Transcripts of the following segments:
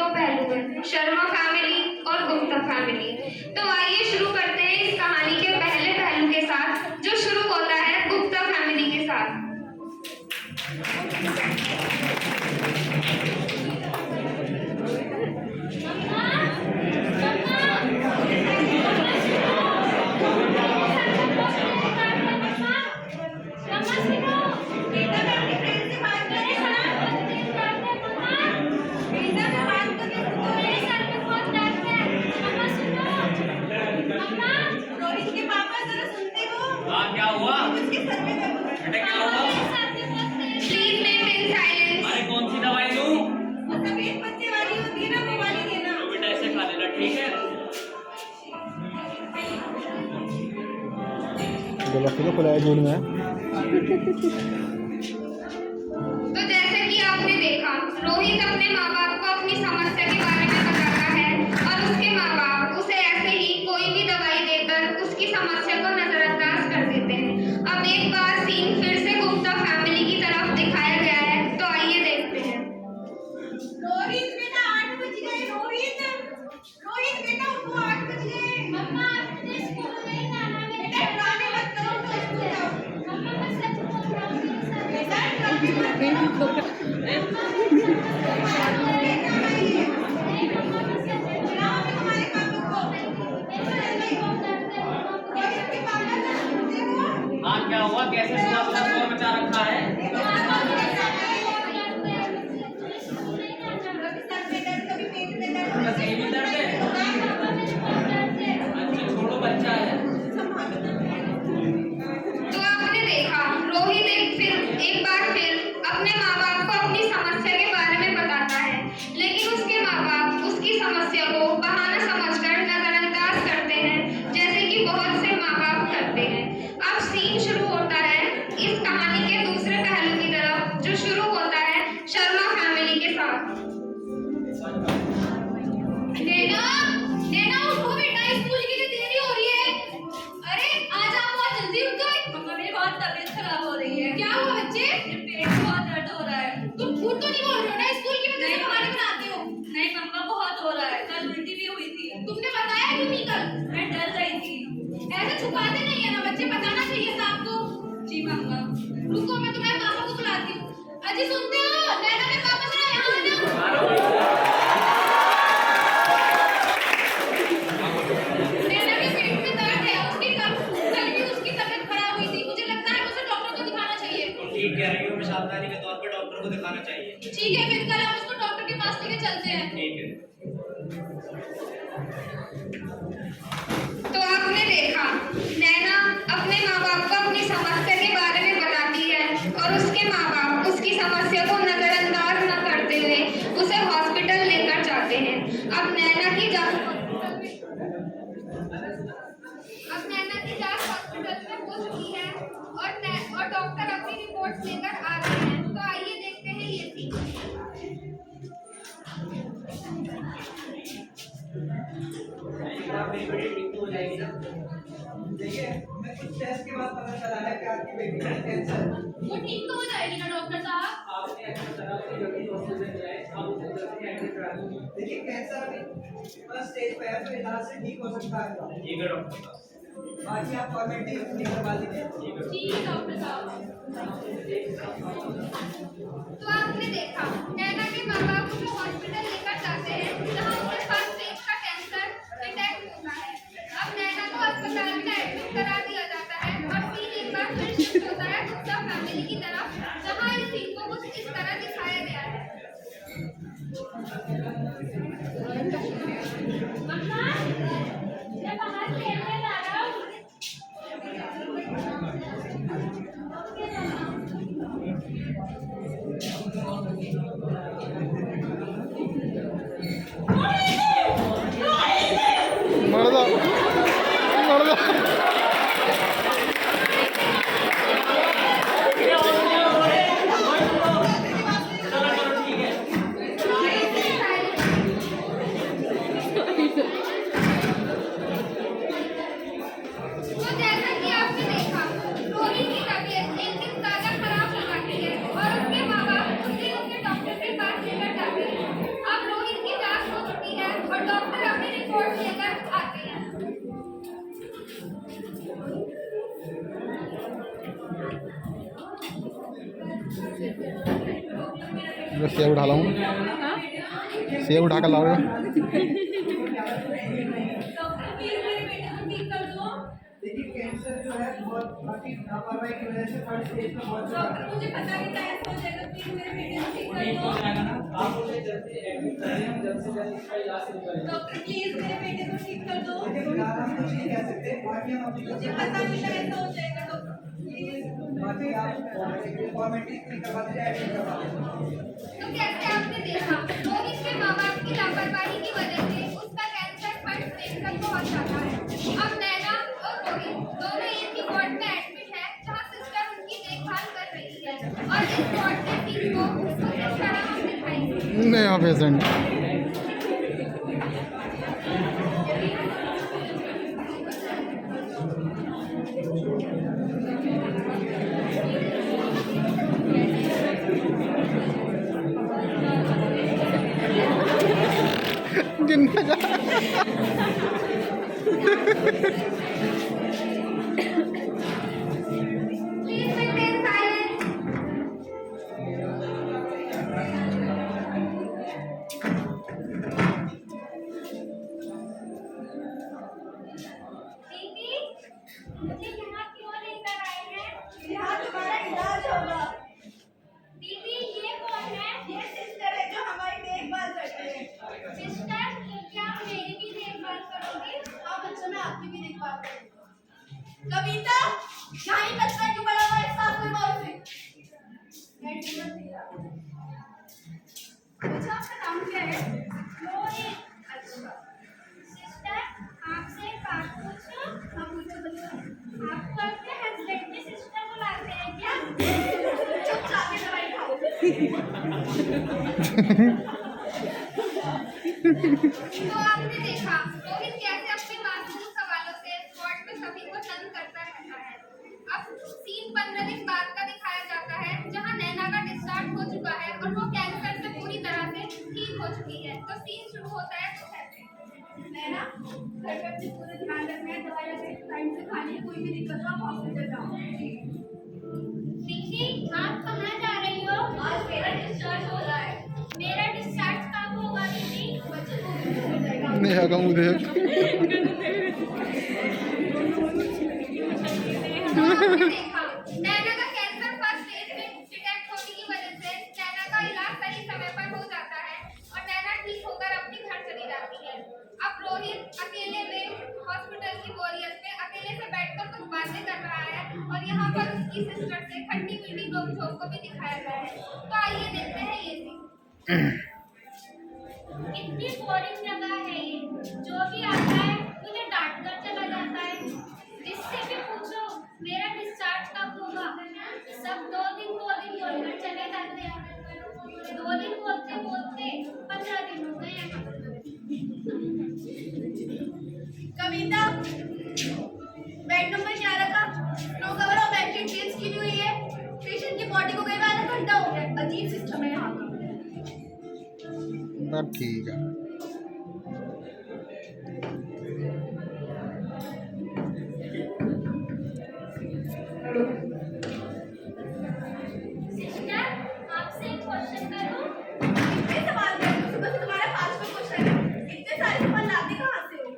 दो पहलू हैं, शर्मा फैमिली और गुप्ता फैमिली। तो आइए शुरू करते हैं इस कहानी के पहले पहलू के साथ, जो शुरू होता है गुप्ता फैमिली के साथ। क्या हुआ बेटा, क्या हुआ? Please maintain silence. अरे कौन सी दवाई दूं? सफेद पत्ते वाली होती है ना, वो वाली देना। तो बेटा ऐसे खा लेना, ठीक है? तो खुला है दूध में। तो जैसे कि आपने देखा, रोहित अपने माँ बाप को अपनी समस्या के बारे में बताता है और उसके माँ बाप उसे ऐसे ही कोई भी दवाई देकर उसकी समस्या को नजरअंदाज कर देते हैं। अब एक बार सीन फिर से गुप्ता फैमिली की तरफ दिखाया गया है, तो आइए देखते हैं। रोहित बेटा 8 बज गए। रोहित बेटा उठो, 8 बज गए। मम्मा मुझे स्कूल नहीं जाना है। बेटा ड्रामे मत करो, तो स्कूल जाओ। मम्मा मैं सच बोल रहा हूँ, बेटा ड्रामे मत करो। तुम्हारे पापा को हाँ क्या हुआ? कैसे सुबह सुबह शोर मचा रखा है? बस यही भी दर्द है? अच्छा छोड़ो, बच्चा है। तो आपने देखा, रोहित एक बार फिर अपने माँ बाप को अपनी समस्या के बारे में बताता है, लेकिन उसके माँ बाप उसकी समस्या को बहाना समझकर नजरअंदाज करते हैं, जैसे कि बहुत से माँ बाप करते हैं। अब सीन शुरू होता है इस कहानी के दूसरे पहलू की तरफ, जो शुरू होता है शर्मा फैमिली के साथ। नैना उठो बेटा, स्कूल के लिए देरी हो रही है। अरे आज आप बहुत जल्दी उठ गए। मम्मा मेरी बहुत तबीयत खराब हो रही है। क्या हुआ बच्चे? मेरे पेट में बहुत दर्द हो रहा है। तुम झूठ तो नहीं बोल रहे हो ना? स्कूल की वजह से बहाने बनाते हो। नहीं मम्मा, बहुत हो रहा है। कल उल्टी भी हुई थी। तुमने बताया क्यों नहीं कल? मैं डर गई थी। ऐसे छुपाते नहीं है ना बच्चे, बताना चाहिए था आपको। जी मम्मा। रुको, मैं तुम्हारे पापा को बुलाती हूँ। अजी सुनते हो? नैना के पापा जरा यहाँ आ जाओ। नैना के पेट में दर्द है, उसकी कल भी उसकी तबीयत खराब हुई थी। मुझे लगता है उसे डॉक्टर को दिखाना चाहिए। ठीक कह रही हो, मैं सावधानी के तौर पर डॉक्टर को दिखाना चाहिए। ठीक है, फिर कल हम उसको डॉक्टर के पास लेके चलते हैं। ठीक है। तो आपने देखा, नैना अपने माँ बाप को अपनी समस्या के बारे में बताती है और उसके माँ बाप उसकी समस्या को नजरअंदाज न करते हुए उसे हॉस्पिटल लेकर जाते हैं। अब नैना की जांच हॉस्पिटल में हो चुकी है और डॉक्टर अपनी रिपोर्ट लेकर आ रहे हैं। तो आइए देखते हैं ये सीन। मेरी बेटी ठीक तो हो जाएगी ना? देखिए, मैं कुछ टेस्ट के बाद पता चला है कि आपकी बेटी का कैंसर। वो ठीक तो हो जाएगी ना डॉक्टर साहब? आपने ऐसा करा कि जल्दी हॉस्पिटल जाए, आप उसे जल्दी एडमिट करा दीजिए। देखिए कैंसर अभी फर्स्ट स्टेज पे है, तो इलाज से ठीक हो सकता है। ठीक है डॉक्टर साहब। बाकी आप फॉर्मेलिटी पूरी करवा दीजिए। ठीक है डॉक्टर साहब। तो आपने देखा, नैना के माँ बाप उसे हॉस्पिटल लेकर जाते हैं, जहाँ उसे फर्स्ट स्टेज का कैंसर डिटेक्ट होता है। अब नैना को अस्पताल में एडमिट करा दिया जाता है और फिर एक बार फिर शिफ्ट होता है गुप्ता फैमिली की तरफ, जहाँ इस सीन को कुछ इस तरह दिखाया गया है। मम्मा, मैं बाहर खेलने जा रहा हूँ। मर दो। और उसके माँ बाप उसे डॉक्टर के पास लेकर जाते हैं। अब रोहित की जांच मैं सेब उठा लाऊं, सेब उठा कर लाओ। डॉक्टर प्लीज मेरे बेटे को ठीक कर दो। देखिए कैंसर जो है बहुत काफी लापरवाही की वजह से थर्ड स्टेज में बहुत डॉक्टर मुझे पता नहीं था ऐसा हो जाएगा, प्लीज मेरे बेटे को ठीक कर नहीं दो। हो जाएगा ना, आप उसे जल्दी एडमिट करें, हम जल्द से जल्द इसका इलाज शुरू करें। डॉक्टर प्लीज मेरे बेटे को ठीक कर दो। देखिए फिलहाल हम कुछ नहीं कह सकते, बाकी हम अपनी मुझे पता नहीं था ऐसा हो जाएगा डॉक्टर प्लीज। बाकी आप फॉर्मेलिटी करवा दीजिए, एडमिट करवा दीजिए। तो कैसे आपने देखा रोहित के माँ बाप की लापरवाही की वजह से उसका कैंसर थर्ड स्टेज तक पहुंच जाता है। अब नैना और रोहित दोनों एक ही वार्ड में एडमिट है, जहां सिस्टर उनकी देखभाल कर रही है और इस वार्ड के टीम को कुछ इस तरह हम दिखाएंगे। नया पेशेंट। गिनना जा। Please maintain silence. दीदी, मुझे यहाँ क्यों लेकर आए हैं? यहाँ तुम्हारा इलाज होगा। दीदी, ये कौन है? ये सिस्टर है जो हमारी देखभाल करती है। सिस्टर, क्या आप मेरी भी देखभाल करोगे? हाँ बच्चों, मैं आपकी भी देखभाल करूँगी। कविता, यहाँ ही कचरा क्यों पड़ा हुआ है? साफ करवाओ उसे। अच्छा, आपका नाम क्या है? रोहित। अच्छा। सिस्टर, आपसे एक बात पूछूं? हाँ पूछो बच्चों। आपको अपने हस्बैंड की सिस्टर बुलाते हैं क्या? चुपचाप के दवाई खाओ। तो आपने देखा रोहित कैसे अपने मासूम सवालों से स्पॉट में सभी को तंग करता रहता है। अब सीन 15 दिन बाद का दिखाया जाता है, जहां नैना का डिस्चार्ज हो चुका है और वो कैंसर से पूरी तरह से ठीक हो चुकी है। तो सीन शुरू होता है कुछ ऐसे। नैना, घर पे अपने पूरे ध्यान रखना है, दवाई वगैरह टाइम से खानी है, कोई भी दिक्कत हो आप हॉस्पिटल जाओ। दीदी, आप कहाँ जा रही हो? आज मेरा डिस्चार्ज हो रहा है। मेरा डिस्चार्ज कब होगा दीदी? बच्चे को भी हो जाएगा। नेहा का मुंह देख। तो आपने देखा नैना का कैंसर फर्स्ट स्टेज में डिटेक्ट होने की वजह से नैना का इलाज सही समय पर हो जाता है और नैना ठीक होकर अपने घर चली जाती है। अब रोहित अकेले में हॉस्पिटल की बोरियत में अकेले से बैठकर कुछ बातें कर रहा है और यहाँ पर उसकी सिस्टर से खट्टी मीठी नोक-झोंक को भी दिखाया गया है। तो आइए देखते हैं ये सीन। इतनी बोरिंग जगह है ये, जो भी आता है मुझे डांट कर चला जाता है। जिससे भी पूछो मेरा डिस्चार्ज कब होगा, सब 2 दिन बोलकर चले जाते हैं। 2 दिन बोलते बोलते 15 दिन हो गए हैं। कविता, बेड नंबर 11 का नो कवर और बेडशीट चेंज की हुई है। पेशेंट की बॉडी को गए हुए आधा घंटा हो गया। अजीब सिस्टम है यहाँ का। ना ठीक है। सिस्टर, आपसे एक क्वेश्चन करूं? इतने सवाल कर रहे हो, सुबह से तुम्हारा 5 क्वेश्चन है। इतने सारे सवाल लाते कहाँ से हो?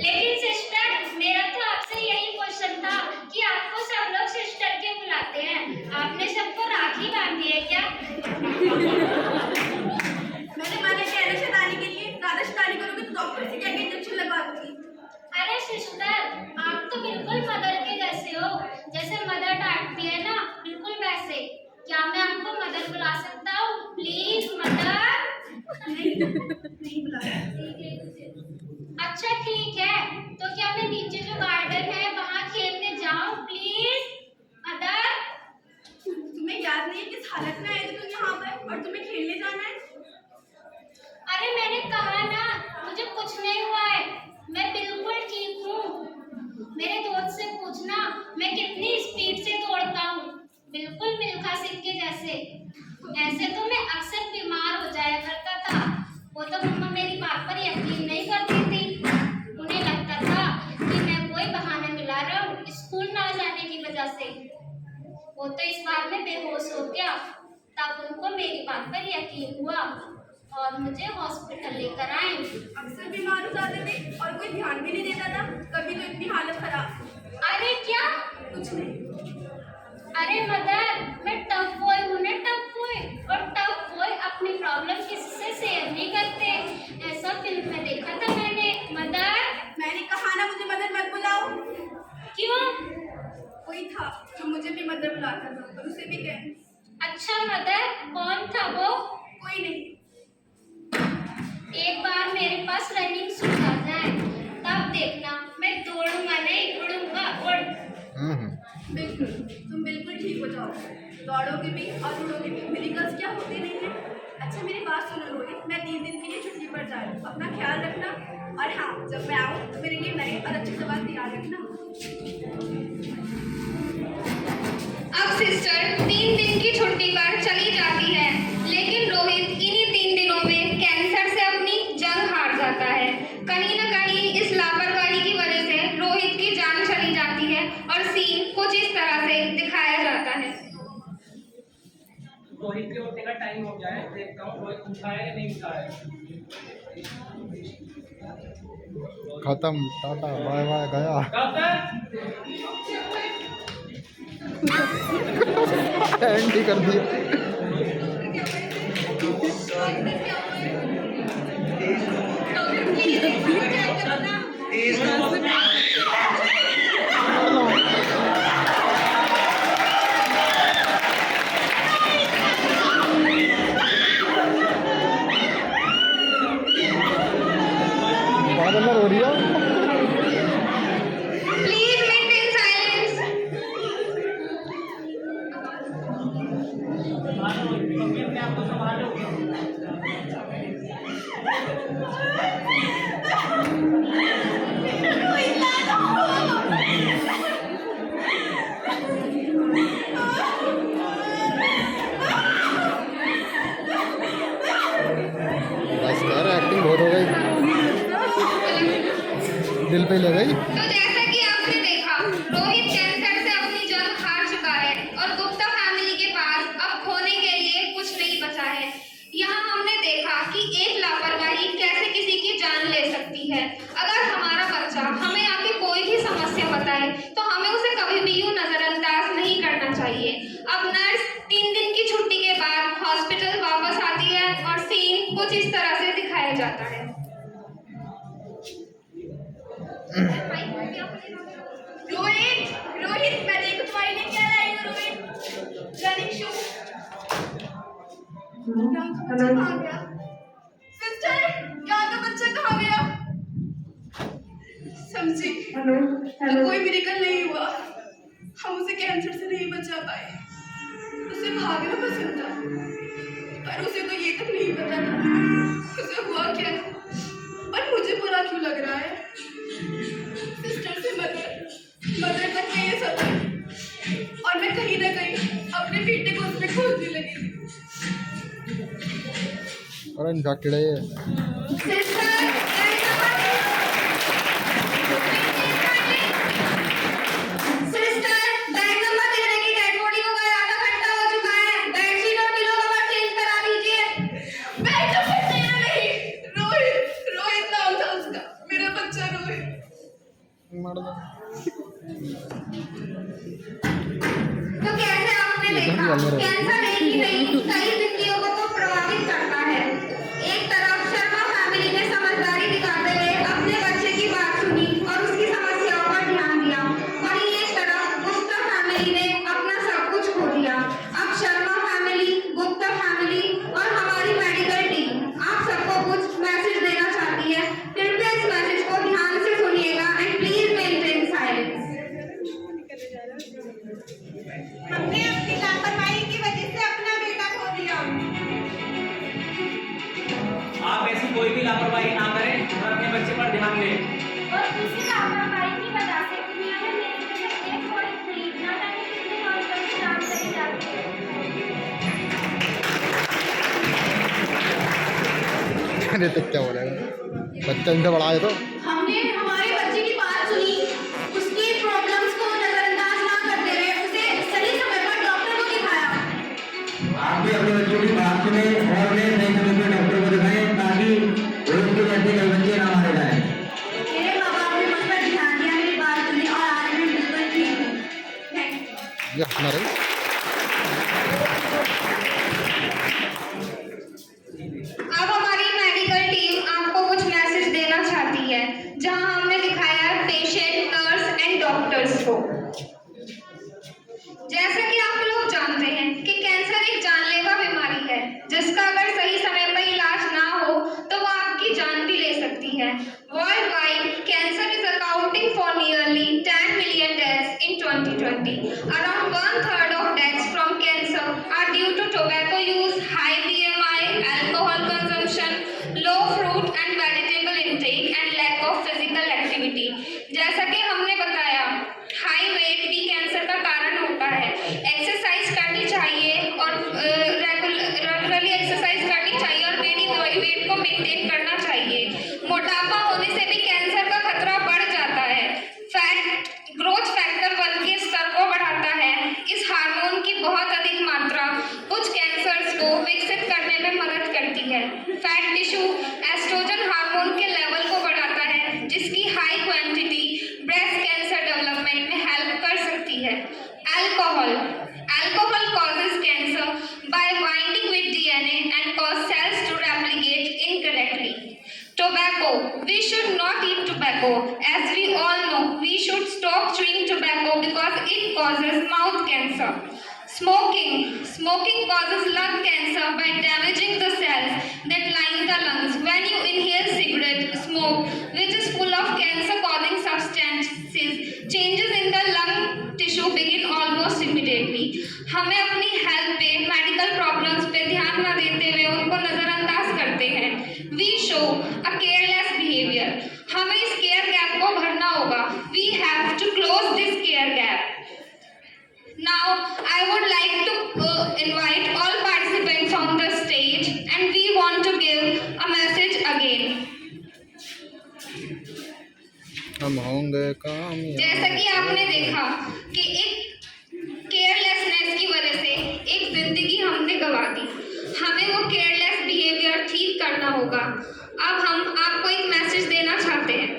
लेकिन सिस्टर, मेरा तो आपसे यही क्वेश्चन था कि आपको सब लोग सिस्टर के बुलाते हैं, आपने सबको राखी बांधी है क्या? मैंने मना किया है ना शैतानी के लिए। ज्यादा शैतानी करोगे तो डॉक्टर से क्या इंजेक्शन लगवा दूंगी। अरे सिस्टर, आप तो बिल्कुल मदर के जैसे हो। जैसे मदर डांटती है ना, बिल्कुल वैसे। क्या मैं आपको मदर बुला सकता हूँ? Please mother. नहीं बुलाया। अच्छा ठीक है, तो क्या मैं नीचे जो गार्डन है वहाँ खेलने जाऊँ प्लीज मदर? तुम्हें याद नहीं है किस हालत में आए थे तुम यहाँ पर और तुम्हें खेलने जाना है? अरे मैंने कहा ना, मुझे कुछ नहीं हुआ है, मैं बिल्कुल ठीक हूँ। मेरे दोस्त से पूछना मैं कितनी स्पीड से दौड़ता हूँ, बिल्कुल मिल्खा सिंह के जैसे। ऐसे तो मैं अक्सर बीमार हो जाया करता था। वो तो मम्मा मेरी बात पर यकीन नहीं करती थी। उन्हें लगता था कि मैं कोई बहाने मिला रहा हूँ स्कूल ना जाने की वजह से। वो तो इस बार में बेहोश हो गया। तब उनको मेरी बात पर यकीन हुआ और मुझे हॉस्पिटल लेकर आए। अक्सर बीमार हो जाते थे और कोई ध्यान भी नहीं देता था। कभी तो इतनी हालत खराब। अरे क्या? कुछ नहीं। अरे मदर, मैं टफ बॉय हूँ ना, टफ बॉय। और टफ बॉय अपनी प्रॉब्लम किसी से शेयर नहीं करते। ऐसा फिल्म में देखा था मैंने। मदर, मैंने कहा ना मुझे मदर मत बुलाओ। क्यों? कोई था जो मुझे भी मदर बुलाता था और उसे भी कह। अच्छा मदर, कौन था वो? कोई नहीं। एक बार मेरे पास रनिंग शूज आ जाए तब देखना, मैं दौड़ूंगा नहीं, उड़ूंगा। उड़। बिल्कुल, तुम बिल्कुल ठीक हो जाओ। दौड़ोगे भी और उड़ोगे भी। मेडिकल्स क्या होते नहीं है। अच्छा मेरी बात सुनो रोहित, मैं 3 दिन के लिए छुट्टी पर जा रही हूँ। अपना ख्याल रखना। और हाँ, जब मैं आऊँ तो मेरे लिए नए और अच्छे सवाल तैयार रखना। अब सिस्टर 3 दिन की छुट्टी पर चली जाती है, लेकिन रोहित इन्हीं 3 दिनों में कैंसर से अपनी जंग हार जाता है। कहीं न कहीं इस लापरवाही की वजह से रोहित की जान चली जाती है और सीन कुछ इस तरह से दिखाया जाता है। रोहित के उठने का टाइम हो गया है, देखता हूँ रोहित उठा है या नहीं उठा है। खत्म, टाटा बाय बाय, गया। कब एंड ही कर दिया। बादल में रो रही है। Please maintain silence. अपने आप को संभालो। बस यार, एक्टिंग बहुत हो गई, दिल पे ले गई। तो जैसा कि आपने देखा, रोहित कैंसर से अपनी जंग हार चुका है और गुप्ता फैमिली के पास अब खोने के लिए कुछ नहीं बचा है। यहाँ हमने देखा कि एक लापरवाही कैसे किसी की जान ले सकती है। अगर हमारा बच्चा हमें आके कोई भी समस्या बताए तो हमें उसे कभी भी यूं नजरअंदाज नहीं करना चाहिए। अब नर्स 3 दिन की छुट्टी के बाद हॉस्पिटल वापस आती है और सीन कुछ इस तरह से दिखाया जाता है। रोहित, रोहित, मैं देखो तुम्हारे लिए क्या लाई हूँ। Rohit, running shoes. यहाँ का बच्चा कहाँ गया? सिस्टर, यहाँ का बच्चा कहाँ गया? समझी, तो कोई मिरेकल नहीं हुआ। हम उसे कैंसर से नहीं बचा पाए। उसे भागना पसंद था, पर उसे तो ये तक नहीं पता था उसे हुआ क्या। और मुझे बुरा क्यों लग रहा है? सिस्टर से मदर तक में ये सब है। और मैं कहीं ना कहीं अपने बेटे को उसमें खोजने लगी थी। अरे जाके मार दो। तो कैसे आपने देखा, कैंसर एक ही नहीं कई जिंदगियों को तो प्रभावित करता है। एक तरफ शर्मा फैमिली ने समझदारी दिखाते हुए अपने बच्चे की बात सुनी और उसकी समस्याओं पर ध्यान दिया, वहीं एक तरफ गुप्ता फैमिली ने अपना सब कुछ खो दिया। अब शर्मा फैमिली, गुप्ता फैमिली और हमारी मेडिकल टीम आप सबको कुछ मैसेज देना चाहती है। कृपया इस मैसेज को ध्यान से सुनिएगा एंड प्लीज मेंटेन साइलेंस। हमने अपनी लापरवाही की वजह से अपना बेटा खो दिया। आप ऐसी कोई भी लापरवाही ना करें और अपने बच्चे पर ध्यान दें। और इसी लापरवाही की वजह से दुनिया में मेरे जैसे एक कोई नहीं, ना जाने कितने हॉस्पिटल की जान चली जाती है। अरे तो क्या बोलेगा, बच्चा इनसे बड़ा है तो। हमने हमारे बच्चे की बात सुनी, उसकी प्रॉब्लम्स को नजरअंदाज ना करते हुए उसे सही समय पर डॉक्टर को दिखाया। आप भी अपने बच्चों की बात सुने और उन्हें सही समय पर डॉक्टर को दिखाएं ताकि उनके जैसे कई बच्चे ना मारे जाएं। मेरे माँ बाप ने मुझ पर ध्यान दिया, मेरी बात सुनी और आज मैं बिल्कुल ठीक हूँ। Thank you. या हमारे अब हमारी मेडिकल टीम आपको कुछ मैसेज देना चाहती है, जहां हमने दिखाया है पेशेंट, नर्स एंड डॉक्टर्स को। जैसा कि आप लोग जानते हैं कि कैंसर एक जानलेवा बीमारी है, जिसका अगर सही समय पर इलाज ना हो तो वो आपकी जान भी ले सकती है। World wide cancer is accounting for nearly 10 million deaths in 2020. Around 1/3 of deaths from cancer are due to tobacco use, high BMI, alcohol consumption, low fruit and vegetable intake and lack of physical activity. जैसा कि हमने बताया, high wait भी cancer का कारण होता है। Exercise करनी चाहिए और रेगुलरली एक्सरसाइज करनी चाहिए और वेट को मेंटेन करना चाहिए। मोटापा होने से भी कैंसर का खतरा बढ़ जाता है। फैट ग्रोथ फैक्टर 1 के स्तर को बढ़ाता है। इस हार्मोन की बहुत अधिक मात्रा कुछ कैंसर्स को विकसित करने में मदद करती है। फैट टिश्यू एस्ट्रोजन हार्मोन के लेवल को बढ़ाता है, जिसकी high quantity breast cancer development में हेल्प कर सकती है। Alcohol causes cancer by binding with DNA and cause cells to replicate incorrectly. Tobacco. We should not eat tobacco. As we all know, we should stop chewing tobacco because it causes mouth cancer. Smoking causes lung cancer by damaging the cells that line the lungs. When you inhale cigarette smoke, which is full of cancer-causing substances, changes in the lung tissue begin almost immediately. हमें अपनी health पे, medical problems पे ध्यान न देते हुए उनको नजरअंदाज करते हैं। We show a careless behavior. हमें इस केयर गैप को भरना होगा। We have to close this care gap. Now, I would like to invite all participants on the stage, and we want to give a message again. हम होंगे कामयाब। जैसा कि आपने देखा कि एक केयरलेसनेस की वजह से एक जिंदगी हमने गंवा दी। हमें वो केयरलेस बिहेवियर ठीक करना होगा। अब हम आपको एक मैसेज देना चाहते हैं।